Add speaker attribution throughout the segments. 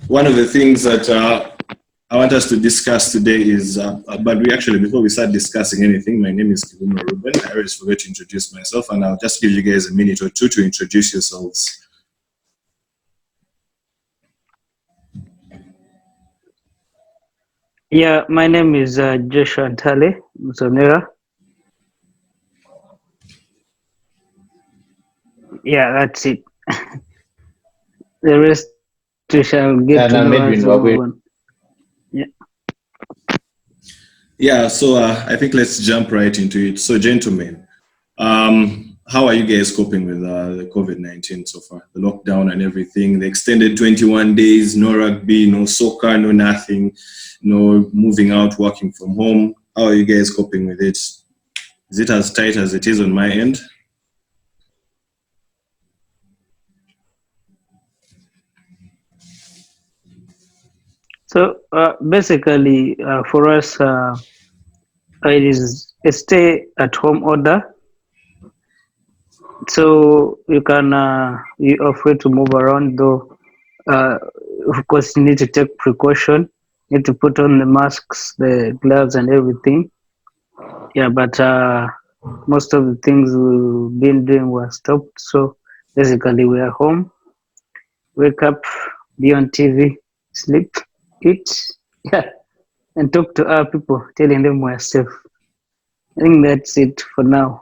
Speaker 1: One of the things that I want us to discuss today is, but we actually, before we start discussing anything, my name is Kihumuro Reuben. I always forget to introduce myself, and I'll just give you guys a minute or two to introduce yourselves.
Speaker 2: Yeah, my name is Joshua Ntale Msonera. Yeah, that's it. The rest we shall get to know as we move on. Yeah.
Speaker 1: Yeah, so I think let's jump right into it. So, gentlemen, how are you guys coping with the COVID-19 so far? The lockdown and everything, the extended 21 days, no rugby, no soccer, no nothing, no moving out, working from home. How are you guys coping with it? Is it as tight as it is on my end?
Speaker 2: So basically, for us, it is a stay-at-home order. So you can you are free to move around, though. Of course, you need to take precaution. You need to put on the masks, the gloves, and everything. Yeah, but most of the things we've been doing were stopped. So basically, we are home, wake up, be on TV, sleep, eat, yeah, and talk to our people, telling them we're safe. I think that's it for now.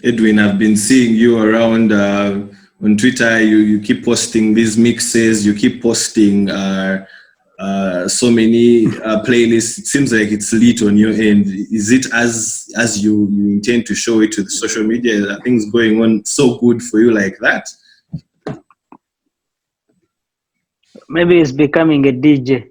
Speaker 1: Edwin, I've been seeing you around on Twitter. You keep posting these mixes. You keep posting so many playlists. It seems like it's lit on your end. Is it as you intend to show it to the social media? Are things going on so good for you like that?
Speaker 2: Maybe it's becoming a DJ.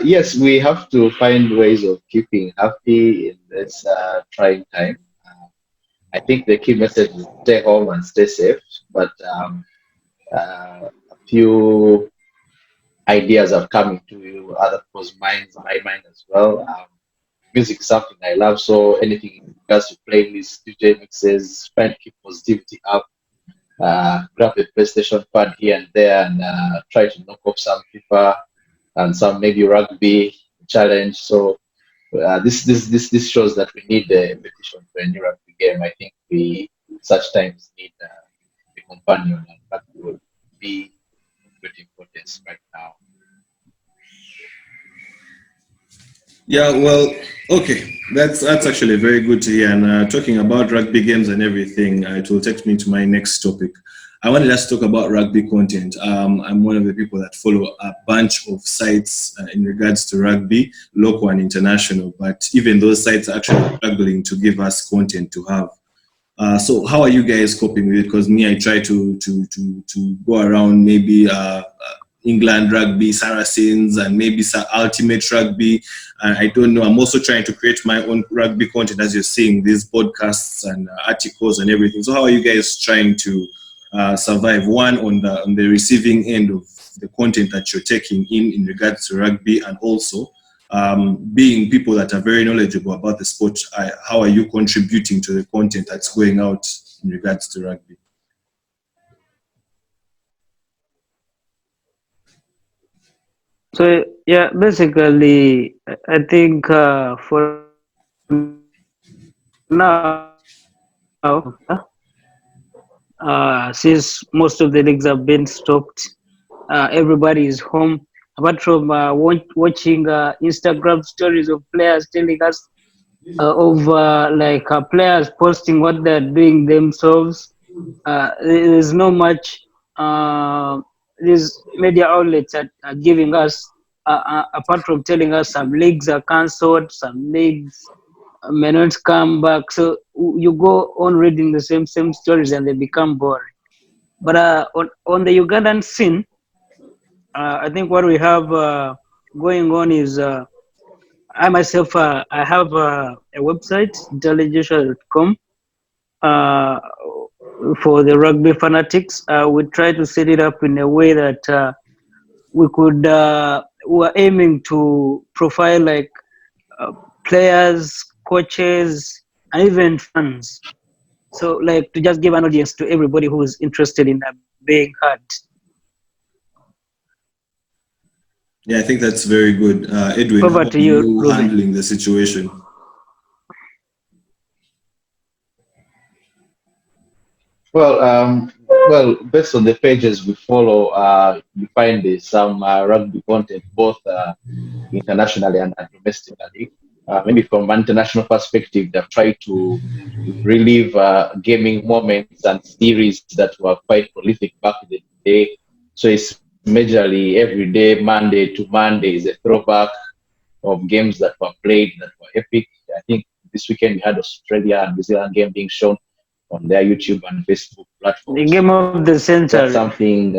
Speaker 3: Yes, we have to find ways of keeping happy in this trying time. I think the key message is stay home and stay safe, but a few ideas are coming to other people's minds, my mind as well. Music is something I love, so anything in regards to playlists, DJ mixes, trying to keep positivity up, grab a PlayStation pad here and there, and try to knock off some FIFA and some maybe rugby challenge. So this shows that we need a petition for a new rugby game. I think we such times need a companion, and that will be great importance right now.
Speaker 1: Yeah, well, okay, that's actually very good to hear. And talking about rugby games and everything, it will take me to my next topic. I wanted us to talk about rugby content. I'm one of the people that follow a bunch of sites in regards to rugby, local and international, but even those sites are actually struggling to give us content to have. So how are you guys coping with it? Because me, I try to go around maybe England Rugby, Saracens, and maybe Ultimate Rugby. I don't know. I'm also trying to create my own rugby content, as you're seeing, these podcasts and articles and everything. So how are you guys trying to survive, one, on the receiving end of the content that you're taking in regards to rugby, and also being people that are very knowledgeable about the sport? How are you contributing to the content that's going out in regards to rugby?
Speaker 2: So yeah, basically, I think for now, since most of the leagues have been stopped, everybody is home. Apart from watching Instagram stories of players telling us of players posting what they're doing themselves. There's no much. These media outlets are giving us, apart from telling us some leagues are cancelled, some leagues may not come back. So you go on reading the same stories and they become boring. But on the Ugandan scene, I think what we have going on is I myself, I have a website, ntale.com, for the rugby fanatics. We try to set it up in a way that we could we're aiming to profile like players, coaches, and even fans. So like to just give an audience to everybody who is interested in being heard.
Speaker 1: Yeah, I think that's very good. Edwin, how
Speaker 2: Over
Speaker 1: are
Speaker 2: to you,
Speaker 1: you
Speaker 2: Reuben.
Speaker 1: handling the situation?
Speaker 3: Well, based on the pages we follow, you find there's some rugby content, both internationally and domestically. Maybe from an international perspective, they've tried to relive gaming moments and series that were quite prolific back in the day. So it's majorly every day, Monday to Monday, is a throwback of games that were played that were epic. I think this weekend we had Australia and New Zealand game being shown on their YouTube and Facebook
Speaker 2: The
Speaker 3: platforms.
Speaker 2: game of the
Speaker 3: That's
Speaker 2: century.
Speaker 3: something.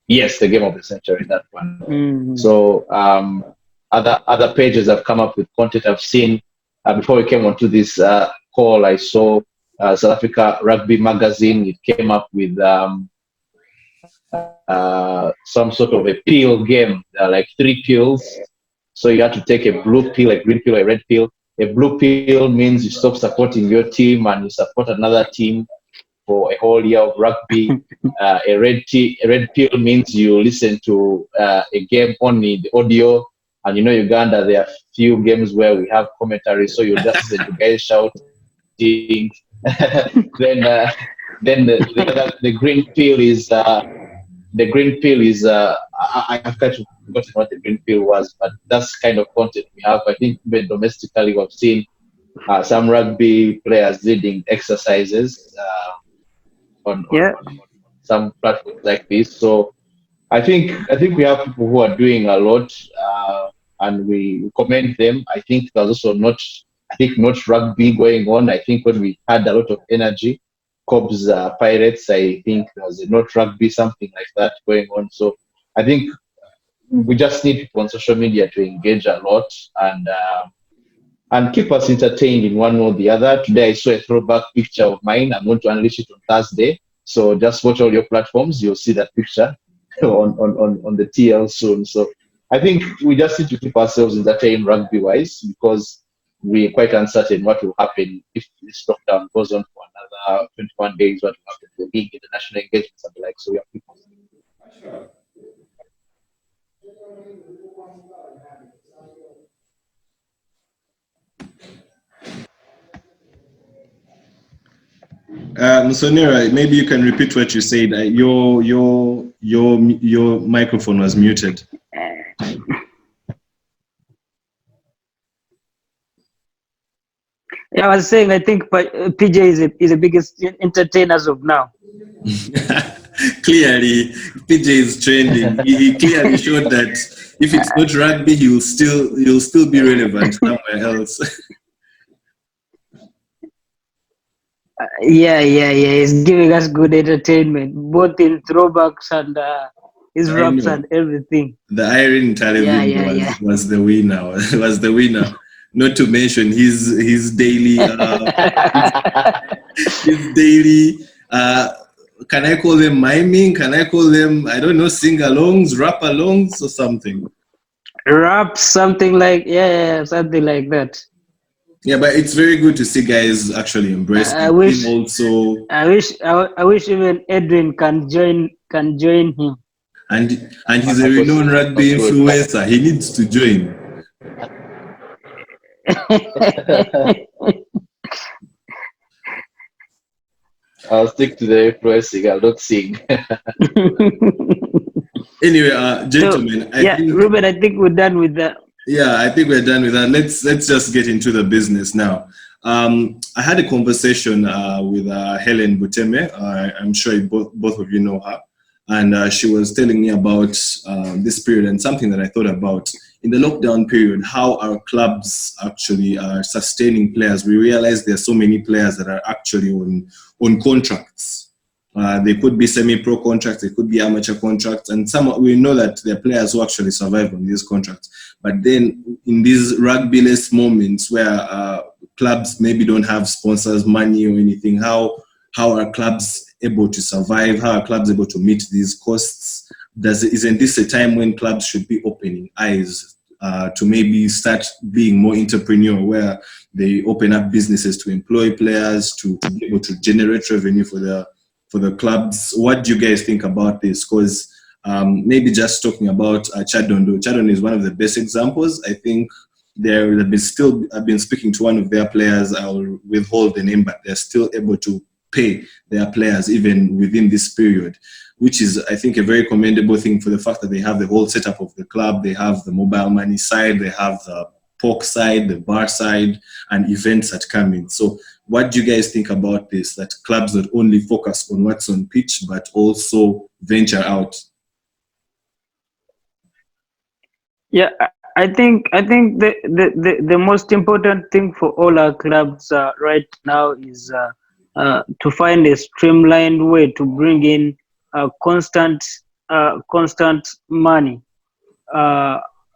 Speaker 3: Yes, the game of the century, that one.
Speaker 2: Mm.
Speaker 3: So other pages have come up with content I've seen. Before we came onto this call, I saw South Africa Rugby Magazine. It came up with some sort of a pill game. There are like 3 pills. So you have to take a blue pill, a green pill, a red pill. A blue pill means you stop supporting your team and you support another team for a whole year of rugby. A red pill means you listen to a game only, the audio. And you know, Uganda, there are few games where we have commentary, so you just listen to guys shouting. then the green pill is I've kind of forgotten what the green pill was, but that's kind of content we have. I think even domestically we've seen some rugby players leading exercises on some platforms like this. So I think we have people who are doing a lot, and we commend them. I think there's also not rugby going on. I think when we had a lot of energy, Cobs Pirates, I think there was a not rugby, something like that going on. So I think we just need people on social media to engage a lot and keep us entertained in one way or the other. Today I saw a throwback picture of mine. I'm going to unleash it on Thursday. So just watch all your platforms. You'll see that picture on the TL soon. So I think we just need to keep ourselves entertained rugby-wise, because we're quite uncertain what will happen if this lockdown goes on for another 21 days, what will happen to the league, international engagements and the like. So we have people.
Speaker 1: Musonera, maybe you can repeat what you said. Your microphone was muted.
Speaker 2: Yeah, I was saying I think PJ is the biggest entertainer as of now.
Speaker 1: Clearly, PJ is trending. He clearly showed that if it's not rugby, he'll still be relevant somewhere else.
Speaker 2: Yeah. He's giving us good entertainment, both in throwbacks and his raps and everything.
Speaker 1: The Iron Ntale was the winner. Was the winner. Not to mention his daily can I call them miming? Can I call them, I don't know, sing-alongs, rap-alongs or something?
Speaker 2: Rap, something like something like that.
Speaker 1: Yeah, but it's very good to see guys actually embrace.
Speaker 2: I wish even Edwin can join him.
Speaker 1: And he's a renowned rugby influencer. He needs to join.
Speaker 3: I'll stick to the influencing. I'll not sing.
Speaker 1: Anyway, gentlemen.
Speaker 2: Reuben, I think we're done with that.
Speaker 1: Yeah, I think we're done with that. Let's just get into the business now. I had a conversation with Helen Buteme. I'm sure both of you know her. And she was telling me about this period and something that I thought about. In the lockdown period, how our clubs actually are sustaining players. We realize there are so many players that are actually on contracts. They could be semi-pro contracts, they could be amateur contracts, and we know that there are players who actually survive on these contracts. But then in these rugby-less moments where clubs maybe don't have sponsors, money or anything, how are clubs able to survive? How are clubs able to meet these costs? isn't this a time when clubs should be opening eyes to maybe start being more entrepreneurial, where they open up businesses to employ players to be able to generate revenue for the clubs? What do you guys think about this? Because maybe just talking about Chadondo. Chadondo is one of the best examples. I think I've been speaking to one of their players. I'll withhold the name, but they're still able to pay their players even within this period, which is, I think, a very commendable thing for the fact that they have the whole setup of the club. They have the mobile money side, they have the pork side, the bar side, and events that come in. So what do you guys think about this, that clubs not only focus on what's on pitch, but also venture out?
Speaker 2: Yeah, I think the most important thing for all our clubs right now is to find a streamlined way to bring in constant money.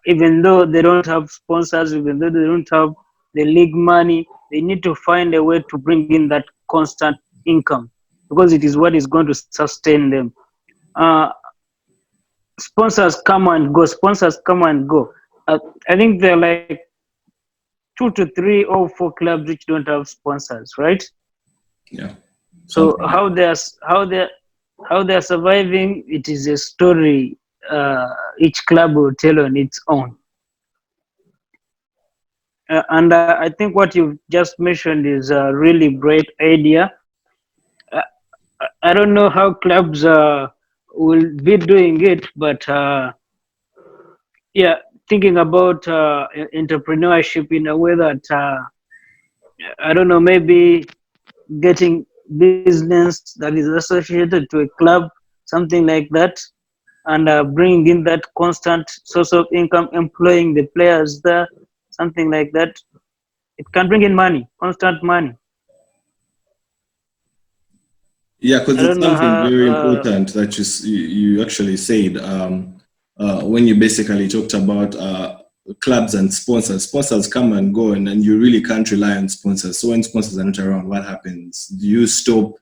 Speaker 2: Even though they don't have sponsors, even though they don't have the league money, they need to find a way to bring in that constant income, because it is what is going to sustain them. Sponsors come and go. I think there are like 2 to 3 or 4 clubs which don't have sponsors, right?
Speaker 1: Yeah.
Speaker 2: So how they're surviving, it is a story each club will tell on its own. And I think what you've just mentioned is a really great idea. I don't know how clubs will be doing it, but yeah, thinking about entrepreneurship in a way that I don't know, maybe getting business that is associated to a club, something like that, and bringing in that constant source of income, employing the players there, something like that. It can bring in money, constant money.
Speaker 1: Yeah, because it's something very important that you actually said when you basically talked about clubs and sponsors. Sponsors come and go, and you really can't rely on sponsors. So when sponsors are not around, what happens? Do you stop?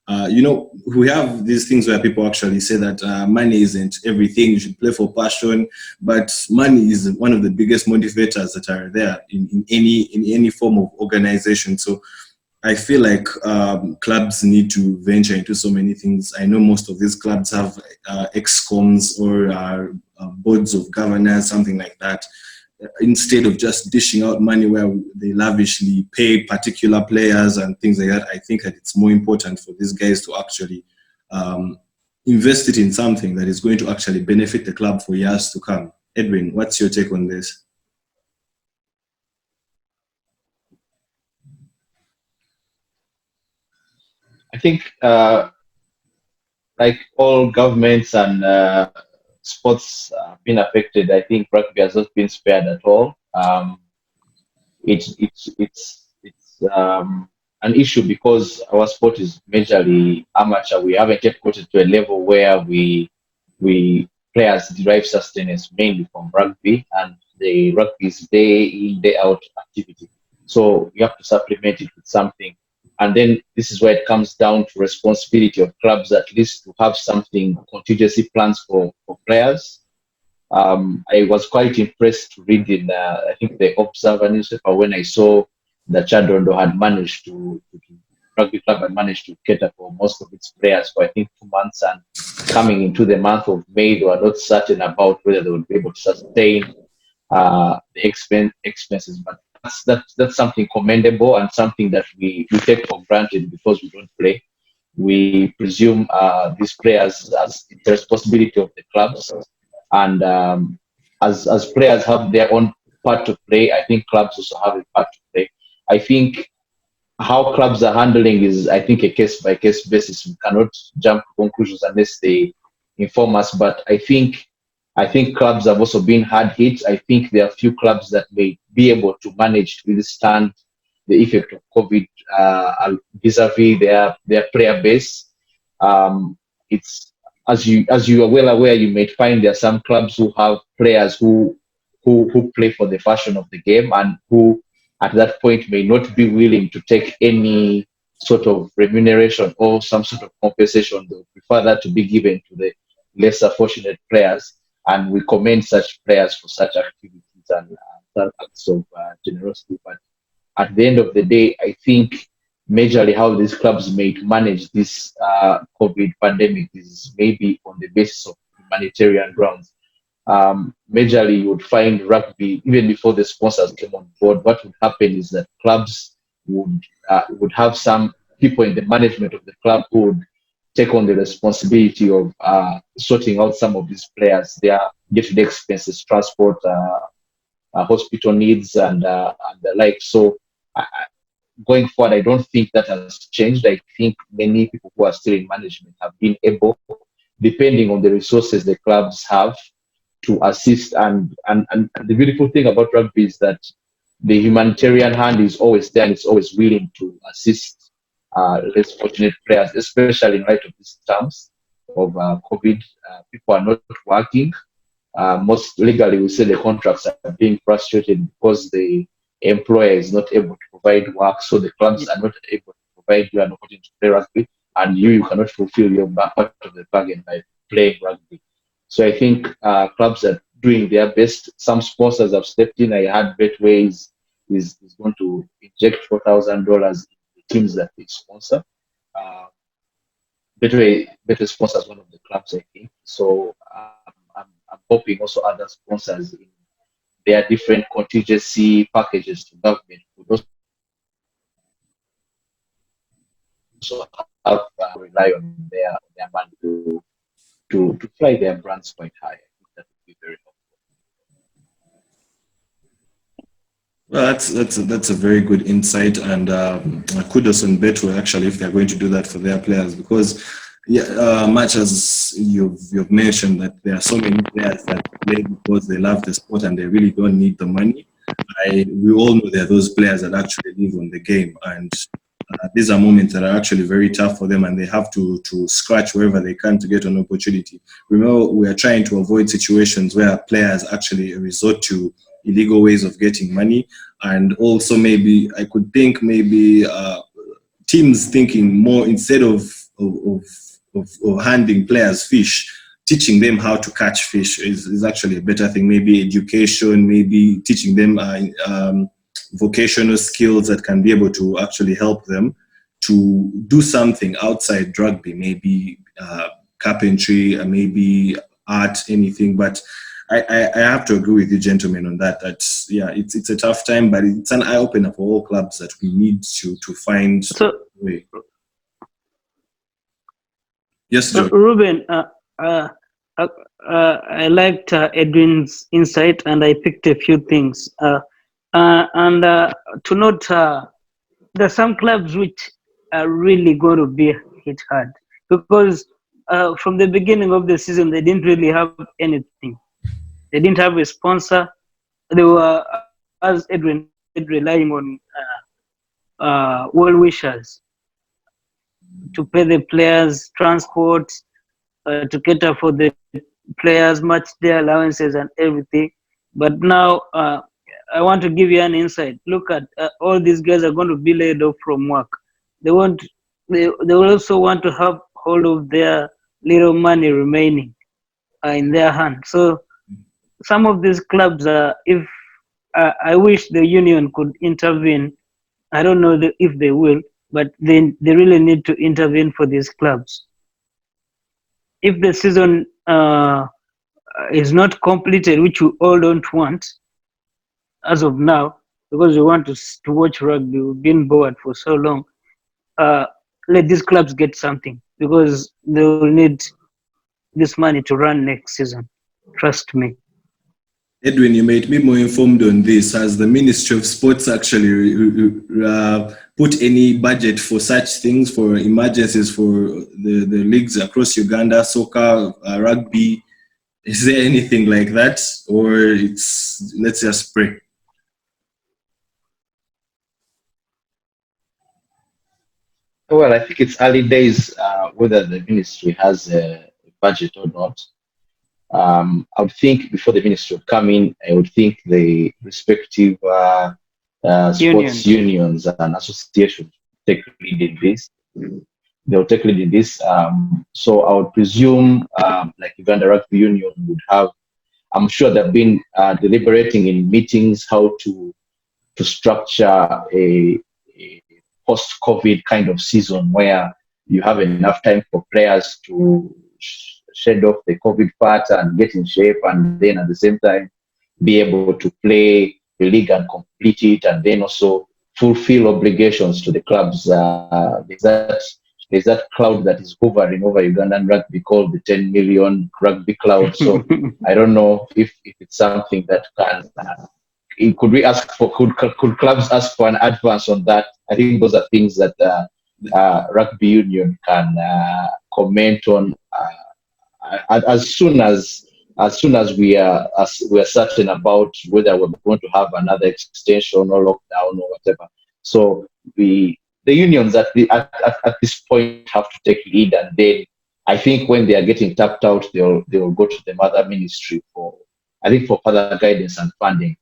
Speaker 1: We have these things where people actually say that money isn't everything. You should play for passion, but money is one of the biggest motivators that are there in any form of organization. So I feel like clubs need to venture into so many things. I know most of these clubs have excoms or boards of governors, something like that. Instead of just dishing out money where they lavishly pay particular players and things like that, I think that it's more important for these guys to actually invest it in something that is going to actually benefit the club for years to come. Edwin, what's your take on this?
Speaker 3: I think, like all governments and sports been affected, I think rugby has not been spared at all. It's an issue because our sport is majorly amateur. We haven't yet got to a level where we players derive sustenance mainly from rugby, and the rugby is day in, day out activity. So you have to supplement it with something. And then this is where it comes down to responsibility of clubs at least to have something, contingency plans for players. I was quite impressed to read in, I think, the Observer newspaper when I saw that Chadondo had managed rugby club had managed to cater for most of its players for, I think, 2 months. And coming into the month of May, they were not certain about whether they would be able to sustain the expenses. But that's something commendable and something that we take for granted because we don't play. We presume these players as the responsibility of the clubs, and as players have their own part to play, I think clubs also have a part to play. I think how clubs are handling is, I think, a case by case basis. We cannot jump to conclusions unless they inform us. But I think clubs have also been hard hit. I think there are a few clubs that may be able to manage to withstand the effect of COVID vis-a-vis their player base. It's as you are well aware, you may find there are some clubs who have players who play for the fashion of the game and who at that point may not be willing to take any sort of remuneration or some sort of compensation. They would prefer that to be given to lesser fortunate players, and we commend such players for such activities and such acts of generosity. But at the end of the day, I think majorly how these clubs may manage this COVID pandemic is maybe on the basis of humanitarian grounds. Majorly, you would find rugby, even before the sponsors came on board, what would happen is that clubs would have some people in the management of the club who would take on the responsibility of sorting out some of these players, their day-to-day expenses, transport, hospital needs, and the like. So, going forward, I don't think that has changed. I think many people who are still in management have been able, depending on the resources the clubs have, to assist. And the beautiful thing about rugby is that the humanitarian hand is always there and it's always willing to assist less fortunate players, especially in light of these terms of COVID. People are not working. Most legally, we say the contracts are being frustrated because the employer is not able to provide work, so the clubs are not able to provide you an opportunity to play rugby, and you cannot fulfill your part of the bargain by playing rugby. So I think clubs are doing their best. Some sponsors have stepped in. I heard Betway is going to inject $4,000 in the teams that they sponsor. Uh, Betway sponsors one of the clubs, I think. So I'm hoping also other sponsors in their different contingency packages to government would also have rely on their money to fly their brands quite high. I think that would be very helpful.
Speaker 1: Well, that's a very good insight, and kudos on Betway actually if they're going to do that for their players, because much as you've mentioned that there are so many players that play because they love the sport and they really don't need the money. We all know there are those players that actually live on the game, and these are moments that are actually very tough for them, and they have to scratch wherever they can to get an opportunity. Remember, we are trying to avoid situations where players actually resort to illegal ways of getting money, and also maybe I could think maybe teams thinking more instead of handing players fish, teaching them how to catch fish is actually a better thing. Maybe education, maybe teaching them vocational skills that can be able to actually help them to do something outside rugby, maybe carpentry, maybe art, anything. But I have to agree with you, gentlemen, on that. That's it's a tough time, but it's an eye opener for all clubs that we need to find a way. Yes, Joe.
Speaker 2: Reuben, I liked Edwin's insight, and I picked a few things. And to note, there are some clubs which are really going to be hit hard because from the beginning of the season, they didn't really have anything. They didn't have a sponsor. They were, as Edwin said, relying on well-wishers to pay the players transport, to cater for the players, match their allowances and everything. But now I want to give you an insight. Look at all these guys are going to be laid off from work. They will also want to have hold of their little money remaining in their hand. So some of these clubs, if I wish the union could intervene. I don't know if they will, but they really need to intervene for these clubs. If the season is not completed, which we all don't want as of now, because we want to watch rugby, we've been bored for so long, let these clubs get something, because they will need this money to run next season. Trust me.
Speaker 1: Edwin, you made me more informed on this. Has the Ministry of Sports actually put any budget for such things, for emergencies for the leagues across Uganda, soccer, rugby? Is there anything like that, or it's let's just pray?
Speaker 3: Well, I think it's early days whether the ministry has a budget or not. I would think before the ministry would come in, I would think the respective sports unions and associations take lead in this. they'll take lead in this. So I would presume like Uganda Rugby Union would have. I'm sure they've been deliberating in meetings how to structure a post-COVID kind of season where you have enough time for players to shed off the COVID part and get in shape, and then at the same time be able to play the league and complete it, and then also fulfill obligations to the clubs. There's that cloud that is hovering over Ugandan rugby called the 10 million rugby cloud. So I don't know if it's something that can. Could we ask for? Could clubs ask for an advance on that? I think those are things that rugby union can comment on as soon as we are certain about whether we're going to have another extension or lockdown or whatever. So the unions at this point have to take lead, and then I think when they are getting tapped out, they'll go to the mother ministry for further guidance and funding.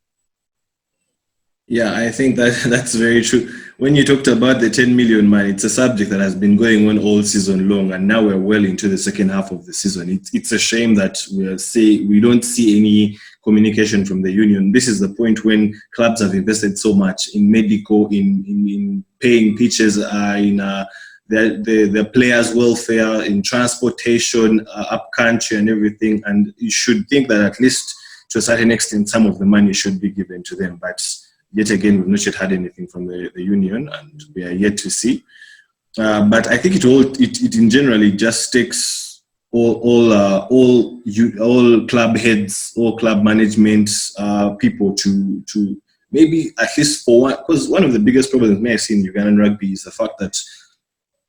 Speaker 1: Yeah, I think that's very true. When you talked about the 10 million man, it's a subject that has been going on all season long, and now we're well into the second half of the season. It's a shame that we don't see any communication from the union. This is the point when clubs have invested so much in medical, in paying pitches, in the players' welfare, in transportation, up country, and everything. And you should think that at least to a certain extent, some of the money should be given to them, but yet again, we've not yet had anything from the union, and we are yet to see. But I think it in general just takes all club heads, all club management people to maybe at least for one, because one of the biggest problems may I see in Ugandan rugby is the fact that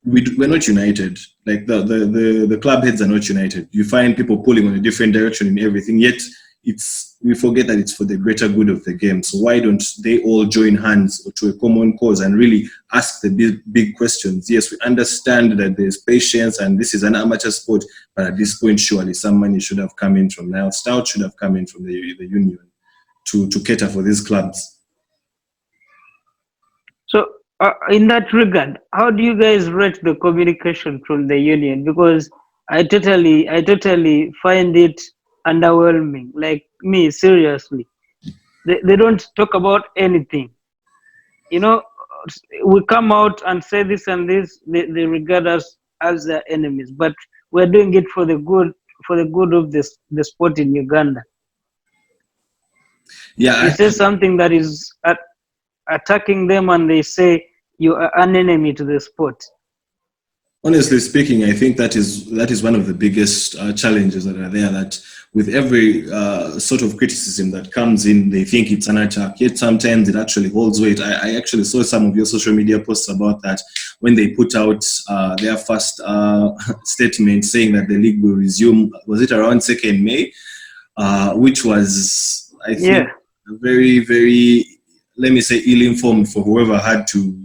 Speaker 1: we're not united. Like the club heads are not united. You find people pulling on a different direction in everything, yet we forget that it's for the greater good of the game. So why don't they all join hands to a common cause and really ask the big questions? Yes, we understand that there's patience and this is an amateur sport, but at this point, surely some money should have come in from Nile Stout, should have come in from the union to cater for these clubs.
Speaker 2: So in that regard, how do you guys rate the communication from the union? Because I totally find it underwhelming. Like me, seriously, they don't talk about anything. You know, we come out and say this and this. They regard us as their enemies, but we're doing it for the good of the sport in Uganda.
Speaker 1: Yeah,
Speaker 2: you say something that is attacking them, and they say you are an enemy to the sport.
Speaker 1: Honestly speaking, I think that is one of the biggest challenges that are there, that with every sort of criticism that comes in, they think it's an attack, yet sometimes it actually holds weight. I actually saw some of your social media posts about that when they put out their first statement saying that the league will resume, was it around 2nd May, which was, I think, very, very, let me say, ill-informed for whoever had to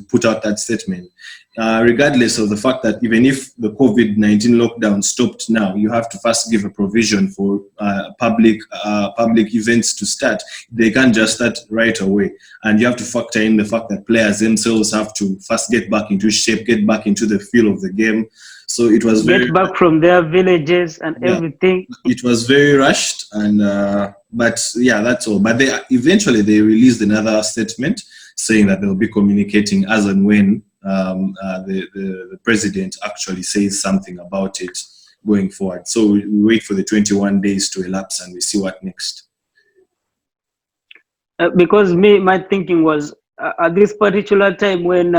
Speaker 1: put out that statement. Regardless of the fact that even if the COVID-19 lockdown stopped now, you have to first give a provision for public events to start. They can't just start right away. And you have to factor in the fact that players themselves have to first get back into shape, get back into the feel of the game. So it was
Speaker 2: get back from their villages and everything.
Speaker 1: It was very rushed, and but yeah, that's all. But eventually they released another statement saying that they'll be communicating as and when the president actually says something about it going forward. So we wait for the 21 days to elapse and we see what next.
Speaker 2: Because my thinking was at this particular time when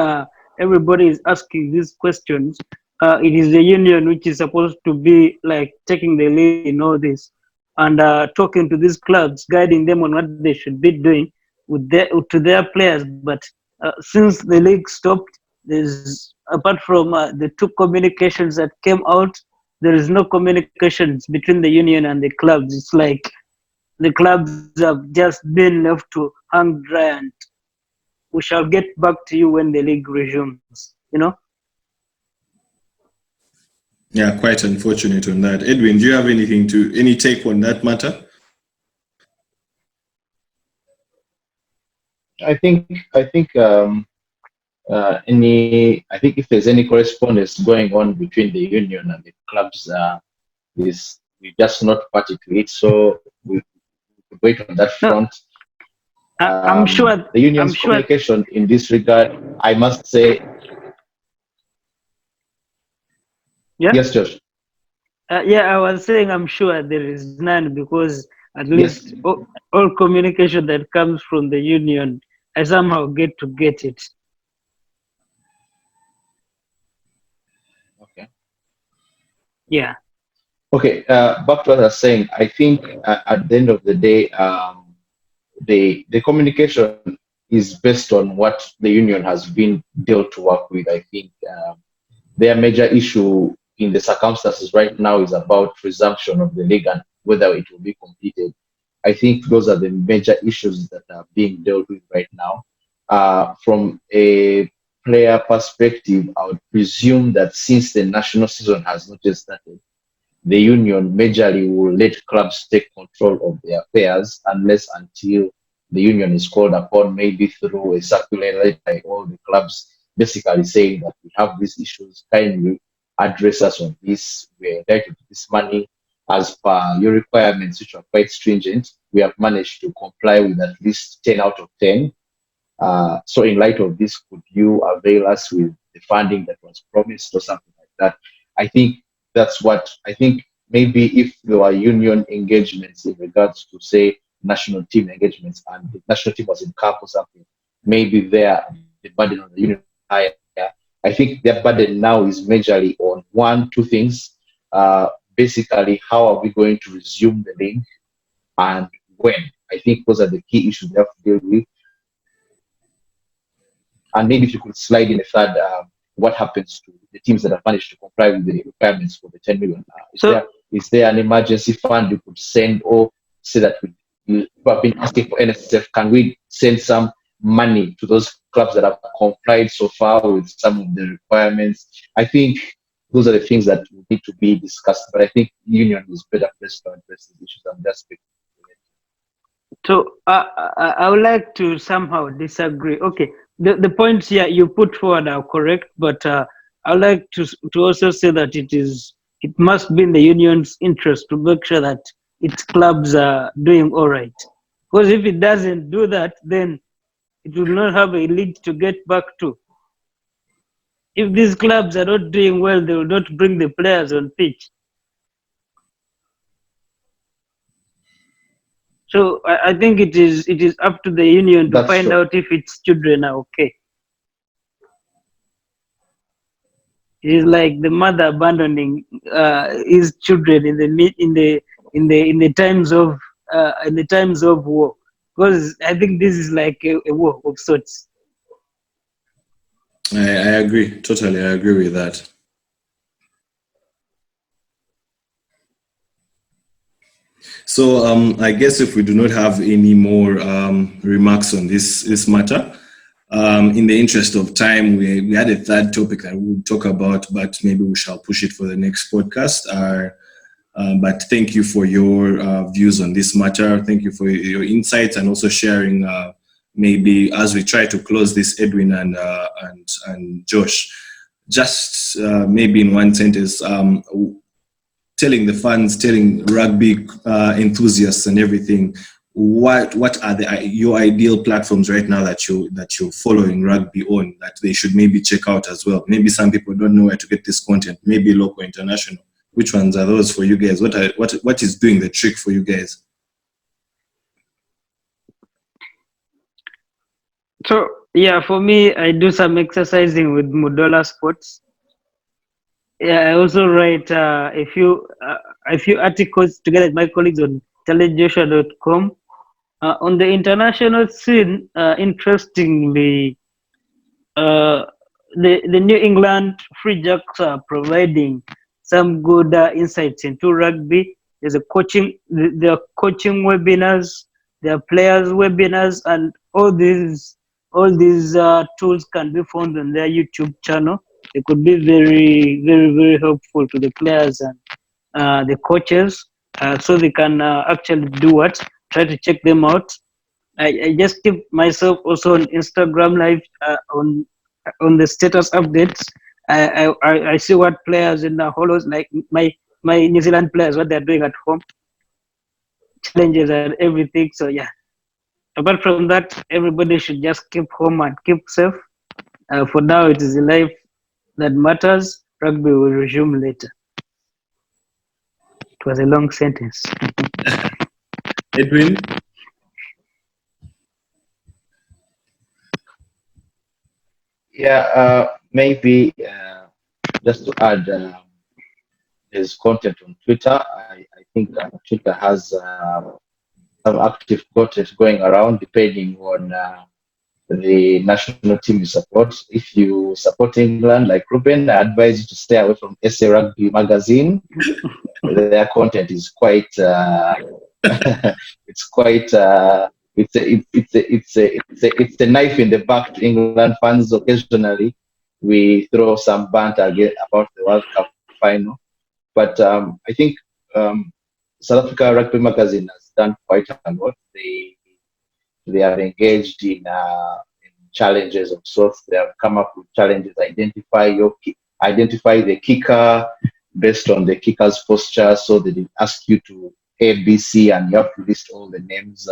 Speaker 2: everybody is asking these questions, it is the union which is supposed to be like taking the lead in all this and talking to these clubs, guiding them on what they should be doing to their players. But since the league stopped, there's, apart from the two communications that came out, there is no communications between the union and the clubs. It's like the clubs have just been left to hang dry, and we shall get back to you when the league resumes, you know?
Speaker 1: Yeah, quite unfortunate on that. Edwin, do you have any take on that matter?
Speaker 3: I think I think if there's any correspondence going on between the union and the clubs, is we just not party to it. So we wait on that
Speaker 2: No,
Speaker 3: front.
Speaker 2: I'm sure.
Speaker 3: The
Speaker 2: I'm
Speaker 3: union's
Speaker 2: sure.
Speaker 3: communication in this regard, I must say,
Speaker 2: Yeah.
Speaker 3: yes, Josh.
Speaker 2: Yeah, I was saying I'm sure there is none because at
Speaker 3: Yes.
Speaker 2: least all communication that comes from the union, I somehow get it.
Speaker 3: Okay.
Speaker 2: Yeah.
Speaker 3: Okay. Back to what I was saying. I think at the end of the day, the communication is based on what the union has been dealt to work with. I think their major issue in the circumstances right now is about resumption of the league and whether it will be completed. I think those are the major issues that are being dealt with right now. From a player perspective, I would presume that since the national season has not yet started, the union majorly will let clubs take control of their affairs unless until the union is called upon, maybe through a circular letter by all the clubs, basically saying that we have these issues, kindly address us on this. We're entitled to this money as per your requirements, which are quite stringent. We have managed to comply with at least 10 out of 10. So, in light of this, could you avail us with the funding that was promised or something like that? I think that's what I think. Maybe if there were union engagements in regards to, say, national team engagements, and the national team was in camp or something, maybe there the burden on the union is higher. I think their burden now is majorly on one, two things. Basically, how are we going to resume the league and when? I think those are the key issues they have to deal with. And maybe if you could slide in a third, what happens to the teams that have managed to comply with the requirements for the 10 million?
Speaker 2: So
Speaker 3: Is there an emergency fund you could send, or say that you have been asking for NSF? Can we send some money to those clubs that have complied so far with some of the requirements? I think those are the things that need to be discussed. But I think union is better placed to address these issues. I'm just speaking.
Speaker 2: I would like to somehow disagree. Okay, the points here you put forward are correct, but I would like to also say that it must be in the union's interest to make sure that its clubs are doing all right. Because if it doesn't do that, then it will not have a league to get back to. If these clubs are not doing well, they will not bring the players on pitch. So I think it is up to the union to
Speaker 3: That's
Speaker 2: find
Speaker 3: true.
Speaker 2: out if its children are okay. It is like the mother abandoning his children in the times of war. Because I think this is like a war of sorts.
Speaker 1: I agree. Totally, I agree with that. So I guess if we do not have any more remarks on this matter, in the interest of time, we had a third topic that we would talk about, but maybe we shall push it for the next podcast. But thank you for your views on this matter. Thank you for your insights and also sharing. Maybe as we try to close this, Edwin and Josh, just maybe in one sentence, telling the fans, telling rugby enthusiasts and everything, what are your ideal platforms right now that you're following rugby on that they should maybe check out as well? Maybe some people don't know where to get this content. Maybe local, international. Which ones are those for you guys? What is doing the trick for you guys?
Speaker 2: So yeah, for me, I do some exercising with Mudola Sports. Yeah, I also write a few articles together with my colleagues on telejoshua.com. On the international scene, interestingly, uh, the New England Free Jacks are providing some good insights into rugby. There are coaching webinars, there are players webinars, and all these tools can be found on their YouTube channel. They could be very, very, very helpful to the players and the coaches, so they can actually do what? Try to check them out. I just keep myself also on Instagram Live on the status updates. I see what players in the hollows, like my New Zealand players, what they're doing at home, challenges and everything. So yeah, apart from that, everybody should just keep home and keep safe. For now, it is life that matters. Rugby will resume later. It was a long sentence.
Speaker 1: Edwin?
Speaker 3: Yeah, maybe just to add, there's content on Twitter. I think Twitter has some active content going around depending on the national team you support. If you support England, like Reuben, I advise you to stay away from SA Rugby magazine. Their content is quite, it's quite, it's a knife in the back to England fans. Occasionally, we throw some banter about the World Cup final, but I think South Africa Rugby magazine has done quite a lot. They are engaged in challenges of sorts. They have come up with challenges. Identify the kicker based on the kicker's posture. So they ask you to A, B, C, and you have to list all the names.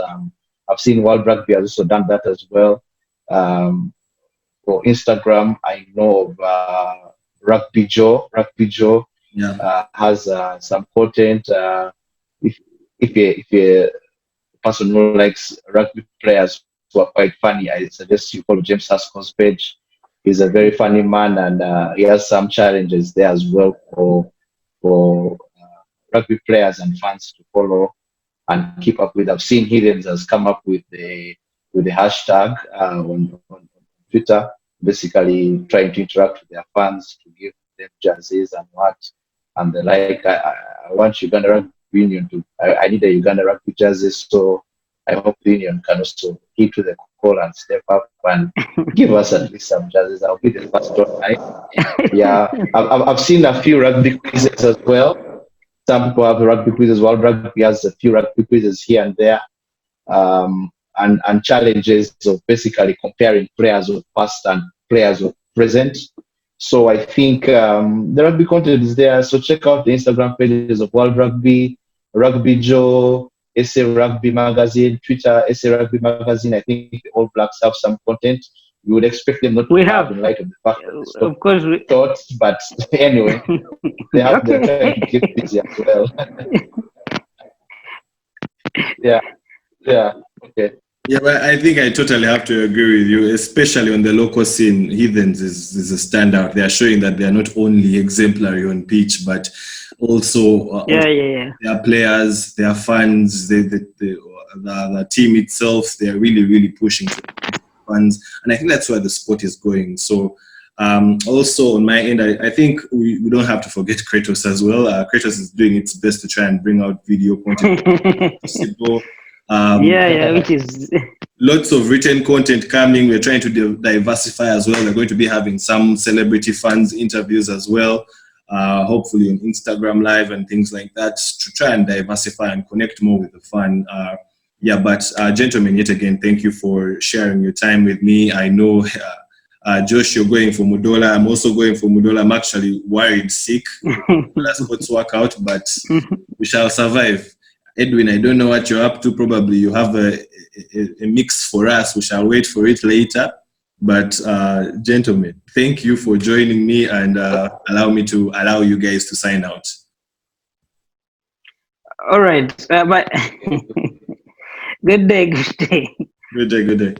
Speaker 3: I've seen World Rugby has also done that as well. For Instagram, I know of Rugby Joe. Rugby Joe has some content. If you're person who likes rugby players who are quite funny, I suggest you follow James Haskell's page. He's a very funny man, and he has some challenges there as well for rugby players and fans to follow and keep up with. I've seen Hiddens has come up with the hashtag on Twitter, basically trying to interact with their fans to give them jerseys and what and the like. I want Uganda Rugby Union to. I need a Uganda Rugby jersey, so I hope the union can also heed to the call and step up and give us at least some jerseys. I'll be the first one. Yeah, I've seen a few rugby quizzes as well. Some people have rugby quizzes. World Rugby has a few rugby quizzes here and there, and challenges of basically comparing players of past and players of present. So I think the rugby content is there. So check out the Instagram pages of World Rugby, Rugby Joe, SA Rugby Magazine, Twitter, SA Rugby Magazine. I think the All Blacks have some content. You would expect them not to have in light of the fact that
Speaker 2: of course,
Speaker 3: short, but anyway, they're trying to keep busy as well. Yeah, okay.
Speaker 1: Yeah, but I think I totally have to agree with you, especially on the local scene. Heathens is a standout. They are showing that they are not only exemplary on pitch, but also their players, their fans, the team itself. They are really pushing for fans, and I think that's where the sport is going. So also on my end, I think we don't have to forget Kratos as well. Kratos is doing its best to try and bring out video content possible.
Speaker 2: Which is
Speaker 1: lots of written content coming. We're trying to diversify as well. We're going to be having some celebrity fans interviews as well, hopefully on Instagram Live and things like that, to try and diversify and connect more with the fan. But gentlemen, yet again, thank you for sharing your time with me. I know Josh, you're going for Mudola. I'm also going for Mudola. I'm actually worried sick. Let's work out, but we shall survive. Edwin, I don't know what you're up to. Probably you have a mix for us. We shall wait for it later. But gentlemen, thank you for joining me, and allow you guys to sign out.
Speaker 2: All right. But good day.
Speaker 1: Good day.